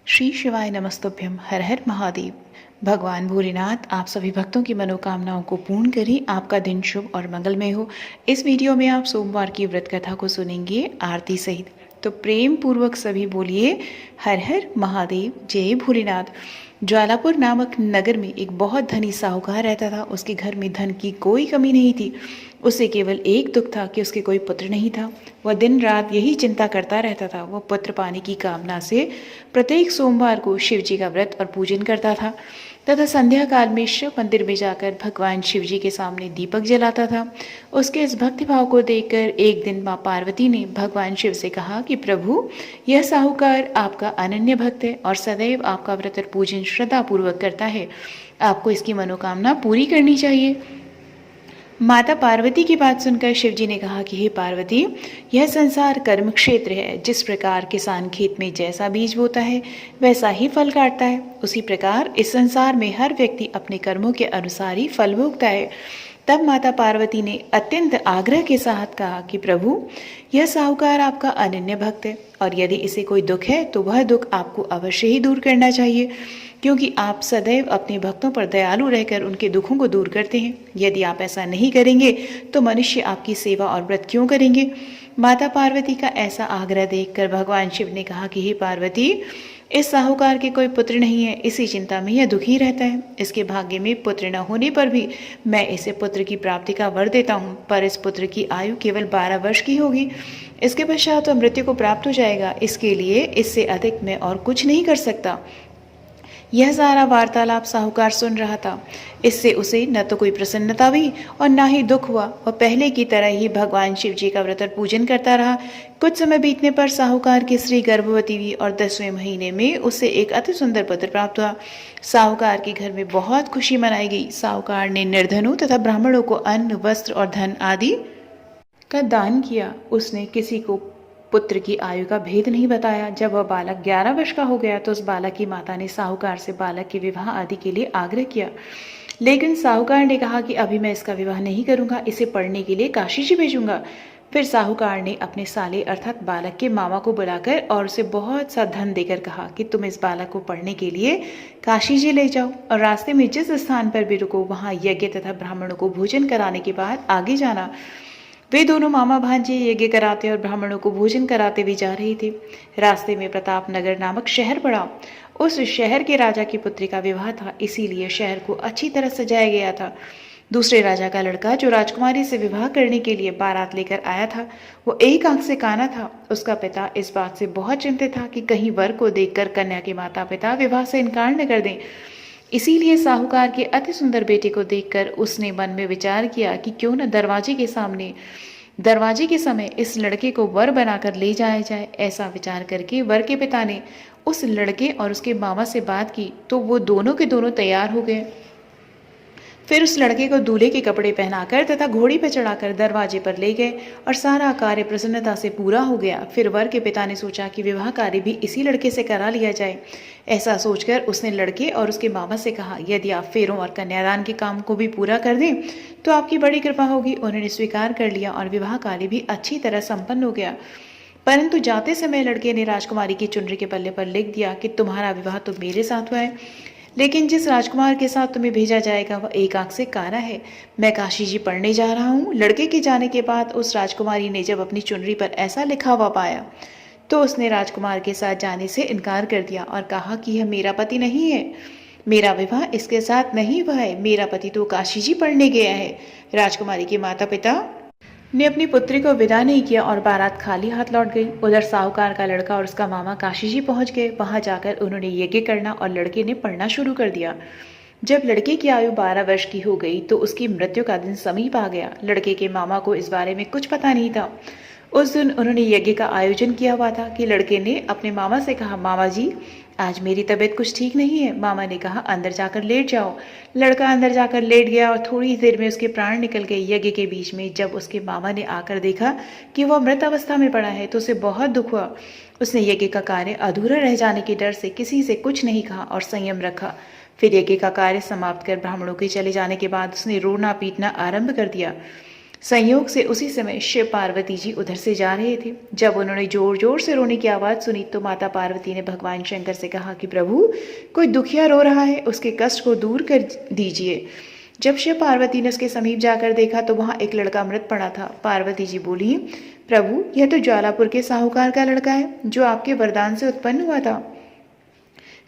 श्री शिवाय नमस्तुभ्यम। हर हर महादेव। भगवान भोलेनाथ आप सभी भक्तों की मनोकामनाओं को पूर्ण करें, आपका दिन शुभ और मंगलमय हो। इस वीडियो में आप सोमवार की व्रत कथा को सुनेंगे आरती सहित। तो प्रेम पूर्वक सभी बोलिए हर हर महादेव, जय भोलेनाथ। ज्वालापुर नामक नगर में एक बहुत धनी साहूकार रहता था। उसके घर में धन की कोई कमी नहीं थी। उसे केवल एक दुख था कि उसके कोई पुत्र नहीं था। वह दिन रात यही चिंता करता रहता था। वह पुत्र पाने की कामना से प्रत्येक सोमवार को शिव जी का व्रत और पूजन करता था तथा संध्या काल में शिव मंदिर में जाकर भगवान शिव जी के सामने दीपक जलाता था। उसके इस भक्तिभाव को देखकर एक दिन माँ पार्वती ने भगवान शिव से कहा कि प्रभु, यह साहूकार आपका अनन्य भक्त है और सदैव आपका व्रत और पूजन श्रद्धा पूर्वक करता है। आपको इसकी मनोकामना पूरी करनी चाहिए। माता पार्वती की बात सुनकर शिव जी ने कहा कि हे पार्वती, यह संसार कर्म क्षेत्र है। जिस प्रकार किसान खेत में जैसा बीज बोता है वैसा ही फल काटता है, उसी प्रकार इस संसार में हर व्यक्ति अपने कर्मों के अनुसार ही फल भोगता है। तब माता पार्वती ने अत्यंत आग्रह के साथ कहा कि प्रभु, यह साहूकार आपका अनन्य भक्त है और यदि इसे कोई दुख है तो वह दुख आपको अवश्य ही दूर करना चाहिए, क्योंकि आप सदैव अपने भक्तों पर दयालु रहकर उनके दुखों को दूर करते हैं। यदि आप ऐसा नहीं करेंगे तो मनुष्य आपकी सेवा और व्रत क्यों करेंगे। माता पार्वती का ऐसा आग्रह देखकर भगवान शिव ने कहा कि हे पार्वती, इस साहूकार के कोई पुत्र नहीं है, इसी चिंता में यह दुखी रहता है। इसके भाग्य में पुत्र न होने पर भी मैं इसे पुत्र की प्राप्ति का वर देता हूँ, पर इस पुत्र की आयु केवल 12 वर्ष की होगी। इसके पश्चात वह मृत्यु को प्राप्त हो जाएगा। इसके लिए इससे अधिक मैं और कुछ नहीं कर सकता। यह सारा वार्तालाप साहूकार सुन रहा था। इससे उसे न तो कोई प्रसन्नता हुई और न ही दुख हुआ। वह पहले की तरह ही भगवान शिव जी का व्रत और पूजन करता रहा। कुछ समय बीतने पर साहूकार की स्त्री गर्भवती हुई और 10वें महीने में उसे एक अति सुंदर पुत्र प्राप्त हुआ। साहूकार के घर में बहुत खुशी मनाई गई। साहूकार ने निर्धनों तथा ब्राह्मणों को अन्न, वस्त्र और धन आदि का दान किया। उसने किसी को पुत्र की आयु का भेद नहीं बताया। जब वह बालक 11 वर्ष का हो गया तो उस बालक की माता ने साहूकार से बालक के विवाह आदि के लिए आग्रह किया, लेकिन साहूकार ने कहा कि अभी मैं इसका विवाह नहीं करूंगा, इसे पढ़ने के लिए काशी जी भेजूंगा। फिर साहूकार ने अपने साले अर्थात बालक के मामा को बुलाकर और उसे बहुत सा धन देकर कहा कि तुम इस बालक को पढ़ने के लिए काशी जी ले जाओ और रास्ते में जिस स्थान पर भी रुको वहां यज्ञ तथा ब्राह्मणों को भोजन कराने के बाद आगे जाना। वे दोनों मामा भांजे यज्ञ कराते और ब्राह्मणों को भोजन कराते भी जा रहे थे। रास्ते में प्रताप नगर नामक शहर पड़ा। उस शहर के राजा की पुत्री का विवाह था, इसीलिए शहर को अच्छी तरह सजाया गया था। दूसरे राजा का लड़का जो राजकुमारी से विवाह करने के लिए बारात लेकर आया था, वो एक आंख से काना था। उसका पिता इस बात से बहुत चिंतित था कि कहीं वर को देखकर कन्या के माता पिता विवाह से इनकार न कर दें। इसीलिए साहूकार के अति सुंदर बेटे को देखकर उसने मन में विचार किया कि क्यों न दरवाजे के समय इस लड़के को वर बनाकर ले जाया जाए। ऐसा विचार करके वर के पिता ने उस लड़के और उसके मामा से बात की तो वो दोनों के दोनों तैयार हो गए। फिर उस लड़के को दूल्हे के कपड़े पहनाकर तथा घोड़ी पर चढ़ाकर दरवाजे पर ले गए और सारा कार्य प्रसन्नता से पूरा हो गया। फिर वर के पिता ने सोचा कि विवाह कार्य भी इसी लड़के से करा लिया जाए। ऐसा सोचकर उसने लड़के और उसके मामा से कहा, यदि आप फेरों और कन्यादान के काम को भी पूरा कर दें तो आपकी बड़ी कृपा होगी। उन्होंने स्वीकार कर लिया और विवाह कार्य भी अच्छी तरह संपन्न हो गया। परंतु जाते समय लड़के ने राजकुमारी की चुनरी के पल्ले पर लिख दिया कि तुम्हारा विवाह तो मेरे साथ हुआ है, लेकिन जिस राजकुमार के साथ तुम्हें भेजा जाएगा वह एक आंख से काना है। मैं काशी जी पढ़ने जा रहा हूँ। लड़के के जाने के बाद उस राजकुमारी ने जब अपनी चुनरी पर ऐसा लिखा हुआ पाया तो उसने राजकुमार के साथ जाने से इनकार कर दिया और कहा कि यह मेरा पति नहीं है, मेरा विवाह इसके साथ नहीं हुआ है, मेरा पति तो काशी जी पढ़ने गया है। राजकुमारी के माता पिता ने अपनी पुत्री को विदा नहीं किया और बारात खाली हाथ लौट गई। उधर साहूकार का लड़का और उसका मामा काशी जी पहुंच गए। वहां जाकर उन्होंने यज्ञ करना और लड़के ने पढ़ना शुरू कर दिया। जब लड़के की आयु 12 वर्ष की हो गई तो उसकी मृत्यु का दिन समीप आ गया। लड़के के मामा को इस बारे में कुछ पता नहीं था। उस दिन उन्होंने यज्ञ का आयोजन किया हुआ था कि लड़के ने अपने मामा से कहा, मामा जी आज मेरी तबीयत कुछ ठीक नहीं है। मामा ने कहा, अंदर जाकर लेट जाओ। लड़का अंदर जाकर लेट गया और थोड़ी देर में उसके प्राण निकल गए। यज्ञ के बीच में जब उसके मामा ने आकर देखा कि वह मृत अवस्था में पड़ा है तो उसे बहुत दुख हुआ। उसने यज्ञ का कार्य अधूरा रह जाने के डर से किसी से कुछ नहीं कहा और संयम रखा। फिर यज्ञ का कार्य समाप्त कर ब्राह्मणों के चले जाने के बाद उसने रोना पीटना आरंभ कर दिया। संयोग से उसी समय शिव पार्वती जी उधर से जा रहे थे। जब उन्होंने जोर जोर से रोने की आवाज़ सुनी तो माता पार्वती ने भगवान शंकर से कहा कि प्रभु, कोई दुखिया रो रहा है, उसके कष्ट को दूर कर दीजिए। जब शिव पार्वती ने उसके समीप जाकर देखा तो वहाँ एक लड़का मृत पड़ा था। पार्वती जी बोली, प्रभु, यह तो ज्वालापुर के साहूकार का लड़का है जो आपके वरदान से उत्पन्न हुआ था।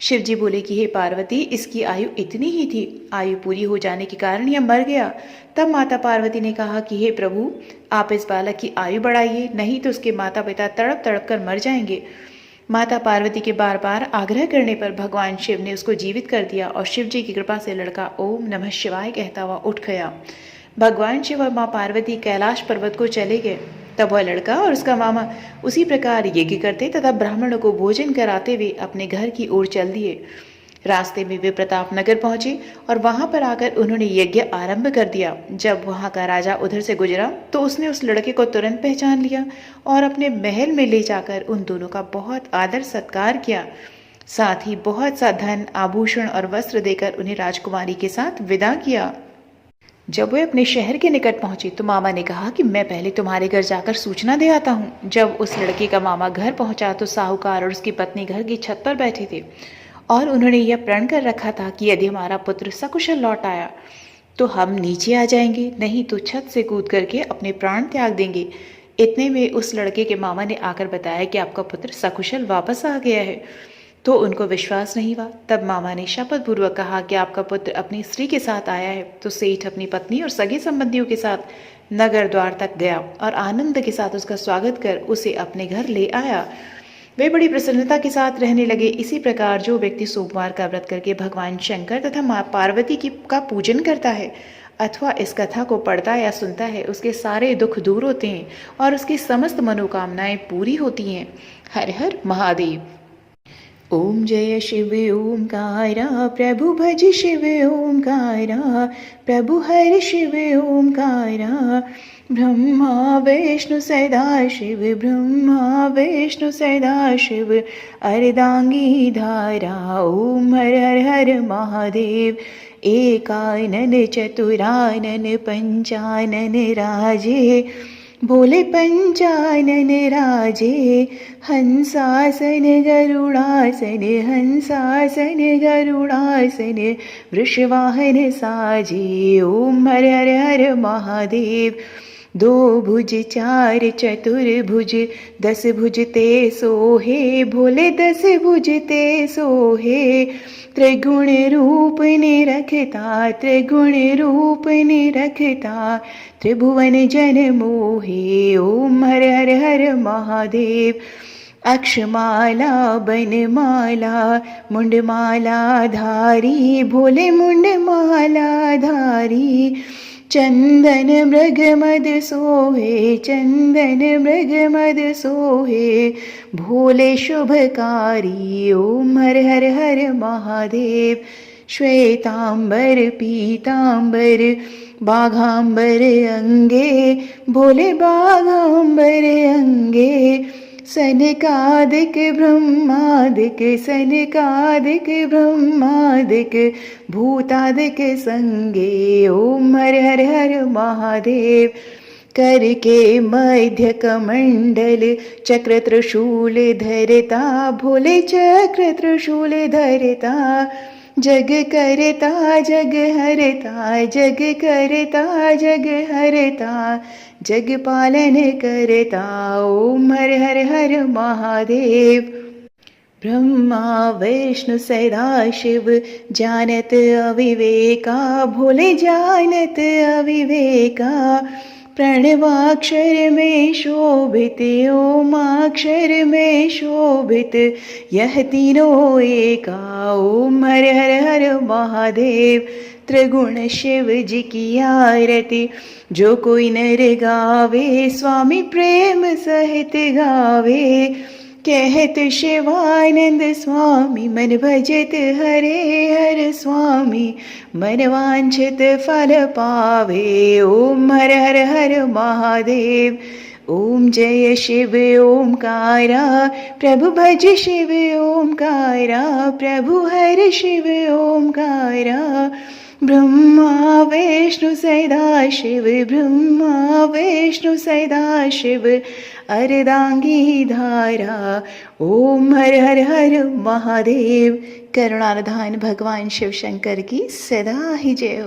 शिव जी बोले कि हे पार्वती, इसकी आयु इतनी ही थी, आयु पूरी हो जाने के कारण यह मर गया। तब माता पार्वती ने कहा कि हे प्रभु, आप इस बालक की आयु बढ़ाइए, नहीं तो उसके माता पिता तड़प तड़प कर मर जाएंगे। माता पार्वती के बार बार आग्रह करने पर भगवान शिव ने उसको जीवित कर दिया और शिव जी की कृपा से लड़का ओम नमः शिवाय कहता हुआ उठ गया। भगवान शिव और माँ पार्वती कैलाश पर्वत को चले गए। तब वह लड़का और उसका मामा उसी प्रकार यज्ञ करते तथा ब्राह्मणों को भोजन कराते हुए अपने घर की ओर चल दिए। रास्ते में वे प्रताप नगर पहुंचे और वहां पर आकर उन्होंने यज्ञ आरंभ कर दिया। जब वहां का राजा उधर से गुजरा तो उसने उस लड़के को तुरंत पहचान लिया और अपने महल में ले जाकर उन दोनों का बहुत आदर सत्कार किया। साथ ही बहुत सा धन, आभूषण और वस्त्र देकर उन्हें राजकुमारी के साथ विदा किया। जब वे अपने शहर के निकट पहुंचे तो मामा ने कहा कि मैं पहले तुम्हारे घर जाकर सूचना दे आता हूँ। जब उस लड़के का मामा घर पहुंचा तो साहूकार और उसकी पत्नी घर की छत पर बैठे थे और उन्होंने यह प्रण कर रखा था कि यदि हमारा पुत्र सकुशल लौट आया तो हम नीचे आ जाएंगे, नहीं तो छत से कूद करके अपने प्राण त्याग देंगे। इतने में उस लड़के के मामा ने आकर बताया कि आपका पुत्र सकुशल वापस आ गया है। तो उनको विश्वास नहीं हुआ। तब मामा ने शपथ पूर्वक कहा कि आपका पुत्र अपनी स्त्री के साथ आया है। तो सेठ अपनी पत्नी और सगे संबंधियों के साथ नगर द्वार तक गया और आनंद के साथ उसका स्वागत कर उसे अपने घर ले आया। वे बड़ी प्रसन्नता के साथ रहने लगे। इसी प्रकार जो व्यक्ति सोमवार का व्रत करके भगवान शंकर तथा माँ पार्वती का पूजन करता है अथवा इस कथा को पढ़ता या सुनता है, उसके सारे दुख दूर होते हैं और उसकी समस्त मनोकामनाएं पूरी होती हैं। हर हर महादेव। ओम जय शिव ओंकारा, प्रभु भज शिव ओंकारा, प्रभु हर शिव ओंकारा। ब्रह्मा विष्णु सदा शिव, ब्रह्मा विष्णु सदा शिव, अर्धांगी धारा। ओम हर हर हर महादेव। एकानन चतुरानन पंचानन राजे, भोले पंचानन राजे। हंसासन गरुड़ासन, हंसासन गरुड़ासन, वृषवाहन साजे। ओम हर हर हर महादेव। दो भुज चार चतुर्भुज, 10 भुज ते सोहे, भोले 10 भुज ते सोहे। त्रिगुण रूप निरखता, त्रिगुण रूप निरखता, त्रिभुवन जन मोहे। ओम हर हर हर महादेव। अक्षमाला बनमाला, मुंडमाला धारी, भोले मुंडमाला धारी। चंदन मृग मद सोहे, चंदन मृग मद सोहे, भोले शुभकारी। ओम हर हर हर महादेव। श्वेतांबर पीतांबर, बाघांबर अंगे, भोले बाघांबर अंगे। सनकादिक ब्रह्मादिक, सनकादिक ब्रह्मादिक, भूतादिक संगे। ओम हर हर हर महादेव। कर के मध्य कमंडल, चक्र त्रिशूल धरता, भोले चक्र त्रिशूल धरता। जग करता जग हरता, जग करता जग हरता, जग पालन करता। ओम हर हर हर महादेव। ब्रह्मा विष्णु सदा शिव, जानत अविवेका, भोले जानत अविवेका। प्रणवाक्षर में शोभित, ओमाक्षर में शोभित, यह तीनों एका। ओम हर हर हर महादेव। त्रिगुण शिव जी की आरती, जो कोई नर गावे, स्वामी प्रेम सहित गावे। कहत शिवानंद स्वामी, मन भजत हरे हर स्वामी, मन वांछित फल पावे। ओम हर हर हर महादेव। ओम जय शिव ओंकारा, प्रभु भज शिव ओंकारा, प्रभु हर शिव ओंकारा। ब्रह्मा विष्णु सदा शिव, ब्रह्मा विष्णु सदा शिव, अर्धांगी धारा। ओम हर हर हर महादेव। करुणानिधान भगवान शिव शंकर की सदा ही जय हो।